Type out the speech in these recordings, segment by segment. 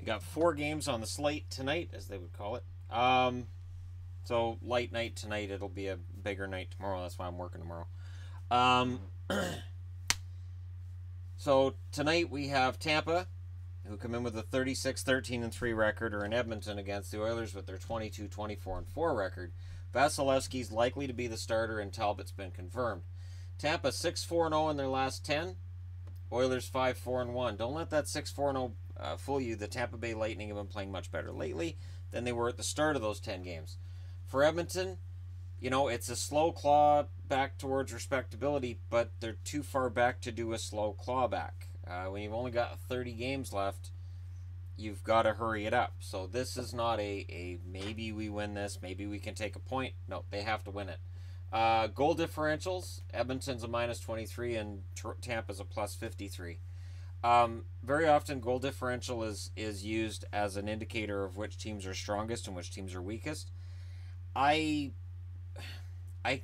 We got 4 games on the slate tonight, as they would call it. So light night tonight. It'll be a bigger night tomorrow. That's why I'm working tomorrow. So tonight we have Tampa, who come in with a 36-13-3 record, or in Edmonton against the Oilers with their 22-24-4 record. Vasilevsky's likely to be the starter, and Talbot's been confirmed. Tampa 6-4-0 in their last 10. Oilers 5-4-1. Don't let that 6-4-0 fool you. The Tampa Bay Lightning have been playing much better lately than they were at the start of those 10 games. For Edmonton, it's a slow claw back towards respectability, but they're too far back to do a slow claw back. When you've only got 30 games left, you've got to hurry it up. So this is not a maybe we win this, maybe we can take a point. No, they have to win it. Goal differentials, Edmonton's a -23 and Tampa's a +53. Very often goal differential is used as an indicator of which teams are strongest and which teams are weakest. I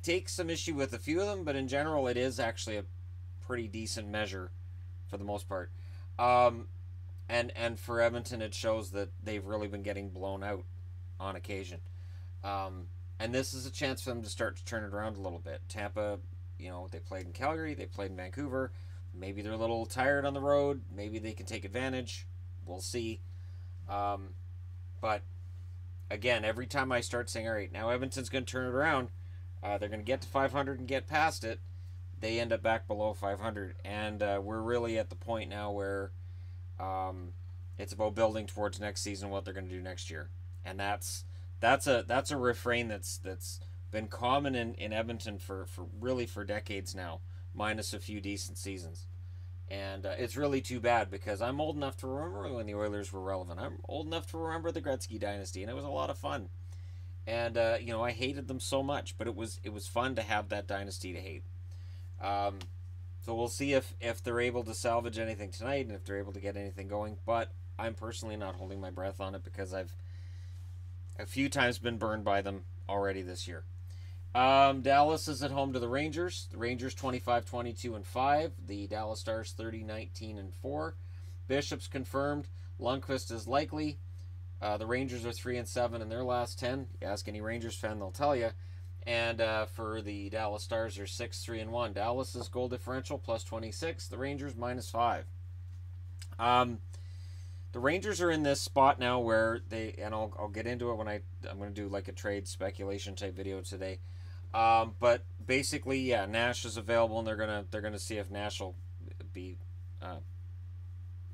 take some issue with a few of them, but in general it is actually a pretty decent measure for the most part. And for Edmonton, it shows that they've really been getting blown out on occasion. And this is a chance for them to start to turn it around a little bit. Tampa, they played in Calgary, they played in Vancouver. Maybe they're a little tired on the road. Maybe they can take advantage. We'll see. But again, every time I start saying, all right, now Edmonton's going to turn it around, they're going to get to 500 and get past it, they end up back below 500. And we're really at the point now where it's about building towards next season, what they're going to do next year. And that's a refrain that's been common in Edmonton for decades now, minus a few decent seasons. And it's really too bad, because I'm old enough to remember when the Oilers were relevant. I'm old enough to remember the Gretzky dynasty, and it was a lot of fun. And I hated them so much, but it was fun to have that dynasty to hate. So we'll see if they're able to salvage anything tonight, and if they're able to get anything going. But I'm personally not holding my breath on it, because I've a few times been burned by them already this year. Dallas is at home to the Rangers. The Rangers 25-22-5. The Dallas Stars 30-19-4. Bishop's confirmed. Lundqvist is likely. The Rangers are 3-7 in their last 10. You ask any Rangers fan, they'll tell you. And for the Dallas Stars, they're 6-3-1. Dallas's goal differential +26. The Rangers -5. The Rangers are in this spot now where and I'll get into it when I'm going to do like a trade speculation type video today. But basically, yeah, Nash is available, and they're gonna see if Nash will be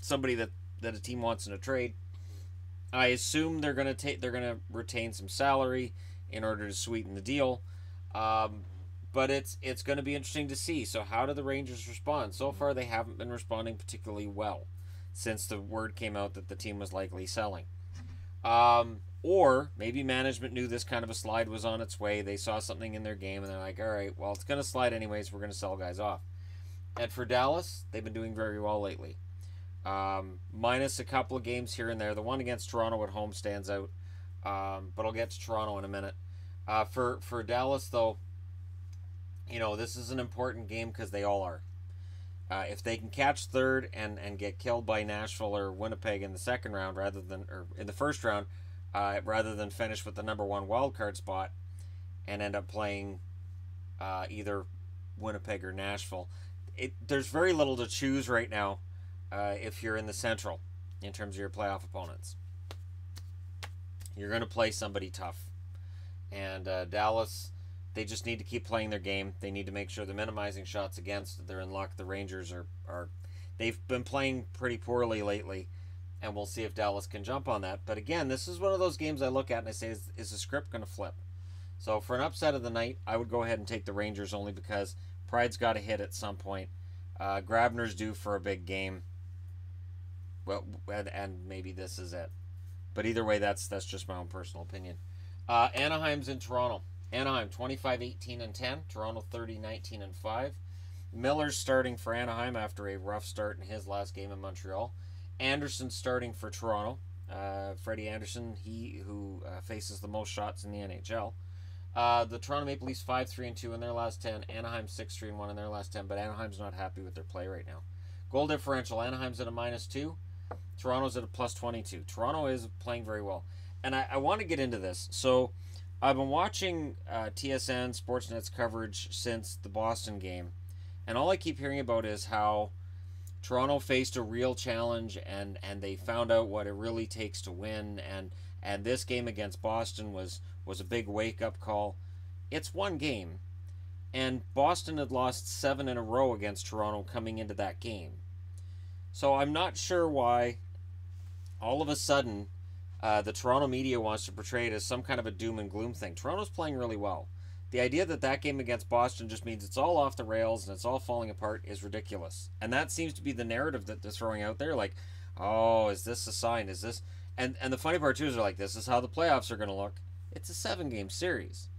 somebody that a team wants in a trade. I assume they're gonna retain some salary in order to sweeten the deal. But it's going to be interesting to see. So how do the Rangers respond? So far, they haven't been responding particularly well since the word came out that the team was likely selling. Or maybe management knew this kind of a slide was on its way. They saw something in their game, and they're like, all right, well, it's going to slide anyways. We're going to sell guys off. And for Dallas, they've been doing very well lately. Minus a couple of games here and there. The one against Toronto at home stands out. But I'll get to Toronto in a minute. For Dallas, though, this is an important game because they all are. If they can catch third and get killed by Nashville or Winnipeg in the second round or in the first round, rather than finish with the number 1 wildcard spot and end up playing either Winnipeg or Nashville, there's very little to choose right now if you're in the Central in terms of your playoff opponents. You're going to play somebody tough. And Dallas, they just need to keep playing their game. They need to make sure they're minimizing shots against. They're in luck. The Rangers they've been playing pretty poorly lately, and we'll see if Dallas can jump on that. But again, this is one of those games I look at and I say, is the script going to flip? So for an upset of the night, I would go ahead and take the Rangers, only because pride's got to hit at some point. Grabner's due for a big game. Well, and maybe this is it. But either way, that's just my own personal opinion. Anaheim's in Toronto. Anaheim 25-18-10. Toronto 30-19-5. Miller's starting for Anaheim after a rough start in his last game in Montreal. Anderson's starting for Toronto. Freddie Anderson, he who faces the most shots in the NHL. The Toronto Maple Leafs 5-3-2 in their last 10. Anaheim 6-3-1 in their last 10. But Anaheim's not happy with their play right now. Goal differential. Anaheim's at a -2. Toronto's at a plus 22. Toronto is playing very well. And I want to get into this. So I've been watching TSN Sportsnet's coverage since the Boston game. And all I keep hearing about is how Toronto faced a real challenge and they found out what it really takes to win. And this game against Boston was a big wake-up call. It's one game. And Boston had lost 7 in a row against Toronto coming into that game. So I'm not sure why all of a sudden the Toronto media wants to portray it as some kind of a doom and gloom thing. Toronto's playing really well. The idea that that game against Boston just means it's all off the rails and it's all falling apart is ridiculous. And that seems to be the narrative that they're throwing out there. Like, oh, is this a sign? Is this... And the funny part, too, is they're like, this is how the playoffs are going to look. It's a 7-game series.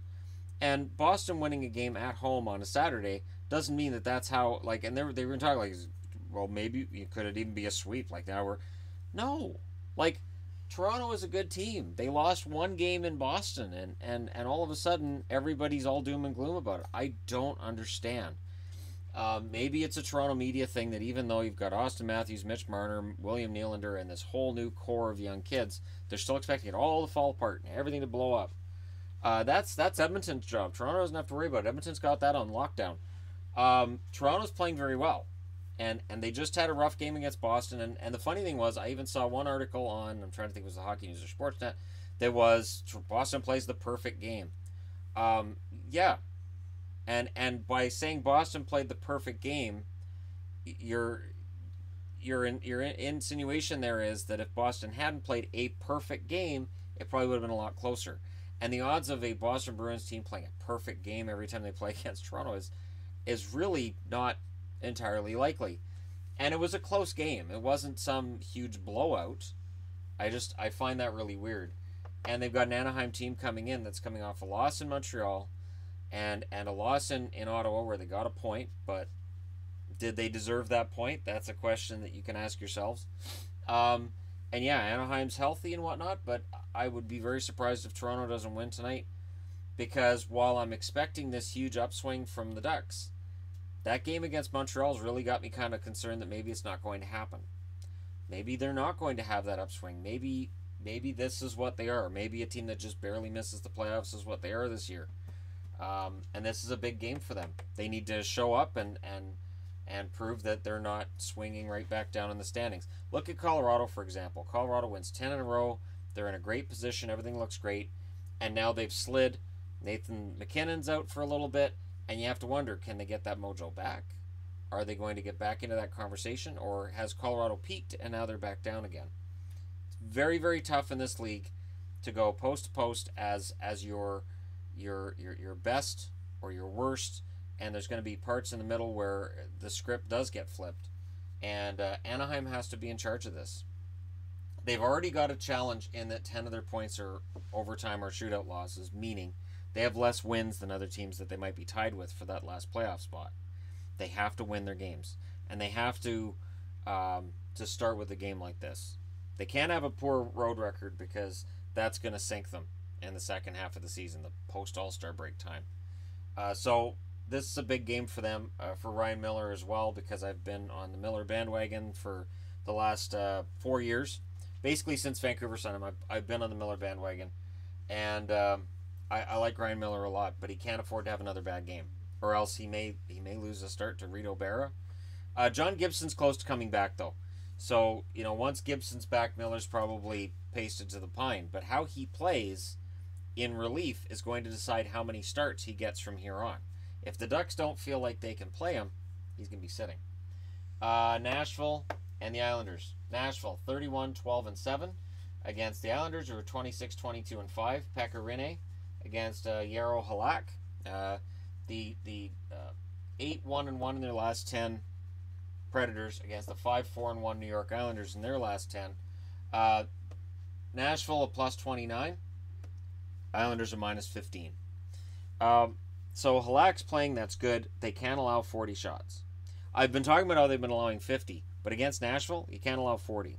And Boston winning a game at home on a Saturday doesn't mean that that's how... Like, and they were talking like, well, maybe could it even be a sweep? Like, now we're... No. Like... Toronto is a good team. They lost one game in Boston, and all of a sudden, everybody's all doom and gloom about it. I don't understand. Maybe it's a Toronto media thing that even though you've got Austin Matthews, Mitch Marner, William Nylander, and this whole new core of young kids, they're still expecting it all to fall apart and everything to blow up. That's Edmonton's job. Toronto doesn't have to worry about it. Edmonton's got that on lockdown. Toronto's playing very well. And they just had a rough game against Boston. And the funny thing was, I even saw one article on, I'm trying to think it was the Hockey News or Sportsnet, that was Boston plays the perfect game. Yeah. And by saying Boston played the perfect game, your insinuation there is that if Boston hadn't played a perfect game, it probably would have been a lot closer. And the odds of a Boston Bruins team playing a perfect game every time they play against Toronto is really not entirely likely. And it was a close game. It wasn't some huge blowout. I find that really weird. And they've got an Anaheim team coming in that's coming off a loss in Montreal and a loss in Ottawa where they got a point, but did they deserve that point? That's a question that you can ask yourselves. And yeah, Anaheim's healthy and whatnot, but I would be very surprised if Toronto doesn't win tonight, because while I'm expecting this huge upswing from the Ducks, that game against Montreal's really got me kind of concerned that maybe it's not going to happen. Maybe they're not going to have that upswing. Maybe this is what they are. Maybe a team that just barely misses the playoffs is what they are this year. And this is a big game for them. They need to show up and prove that they're not swinging right back down in the standings. Look at Colorado, for example. Colorado wins 10 in a row. They're in a great position. Everything looks great. And now they've slid. Nathan McKinnon's out for a little bit. And you have to wonder, can they get that mojo back? Are they going to get back into that conversation? Or has Colorado peaked and now they're back down again? It's very, very tough in this league to go post to post as your best or your worst. And there's going to be parts in the middle where the script does get flipped. And Anaheim has to be in charge of this. They've already got a challenge in that 10 of their points are overtime or shootout losses, meaning they have less wins than other teams that they might be tied with for that last playoff spot. They have to win their games. And they have to start with a game like this. They can't have a poor road record because that's going to sink them in the second half of the season, the post-All-Star break time. So this is a big game for them, for Ryan Miller as well, because I've been on the Miller bandwagon for the last 4 years. Basically since Vancouver signed him, I've been on the Miller bandwagon. And I like Ryan Miller a lot, but he can't afford to have another bad game, or else he may lose a start to Rito Berra. John Gibson's close to coming back, though. So, once Gibson's back, Miller's probably pasted to the pine. But how he plays in relief is going to decide how many starts he gets from here on. If the Ducks don't feel like they can play him, he's going to be sitting. Nashville and the Islanders. Nashville, 31-12-7 against the Islanders, who are 26-22-5. Pekka Rinne against Jaro Halak. The 8-1-1 in their last 10 Predators against the 5-4-1 New York Islanders in their last 10. Nashville a plus 29. Islanders are minus 15. So Halak's playing, that's good. They can't allow 40 shots. I've been talking about how they've been allowing 50, but against Nashville, you can't allow 40.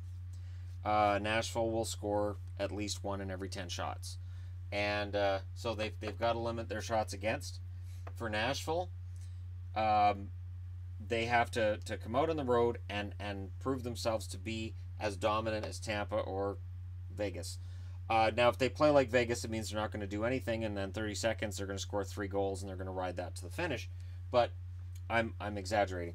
Nashville will score at least 1 in every 10 shots. And so they've got to limit their shots against. For Nashville, they have to come out on the road and prove themselves to be as dominant as Tampa or Vegas. Now, if they play like Vegas, it means they're not going to do anything, and then 30 seconds they're going to score 3 goals and they're going to ride that to the finish. But I'm exaggerating.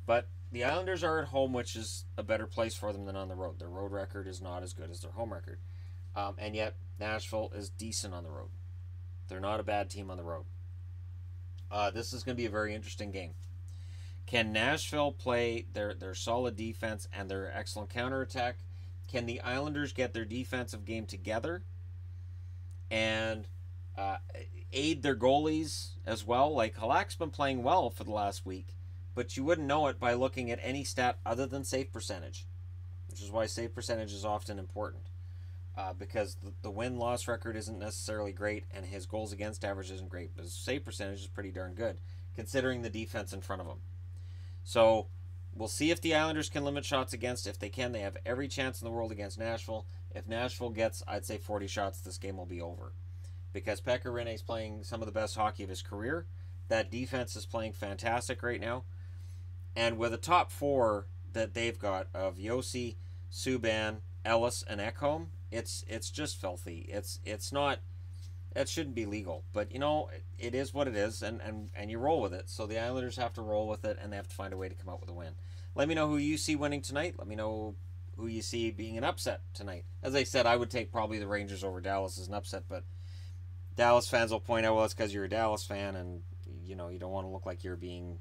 But the Islanders are at home, which is a better place for them than on the road. Their road record is not as good as their home record, and yet Nashville is decent on the road. They're not a bad team on the road. This is going to be a very interesting game. Can Nashville play their solid defense and their excellent counterattack? Can the Islanders get their defensive game together and aid their goalies as well? Like, Halak's been playing well for the last week, but you wouldn't know it by looking at any stat other than save percentage, which is why save percentage is often important, because the win-loss record isn't necessarily great and his goals against average isn't great, but his save percentage is pretty darn good considering the defense in front of him. So we'll see if the Islanders can limit shots against. If they can, they have every chance in the world against Nashville. If Nashville gets, I'd say, 40 shots, this game will be over. Because Pekka Rinne is playing some of the best hockey of his career. That defense is playing fantastic right now. And with a top 4 that they've got of Yossi, Subban, Ellis, and Ekholm, it's just filthy. It's not... That shouldn't be legal, but it is what it is, and you roll with it. So the Islanders have to roll with it, and they have to find a way to come out with a win. Let me know who you see winning tonight. Let me know who you see being an upset tonight. As I said, I would take probably the Rangers over Dallas as an upset, but Dallas fans will point out, well, it's because you're a Dallas fan, and you don't want to look like you're being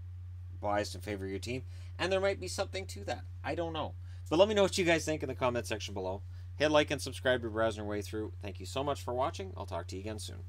biased in favor of your team. And there might be something to that. I don't know. But let me know what you guys think in the comment section below. Hit like and subscribe to browsing your way through. Thank you so much for watching. I'll talk to you again soon.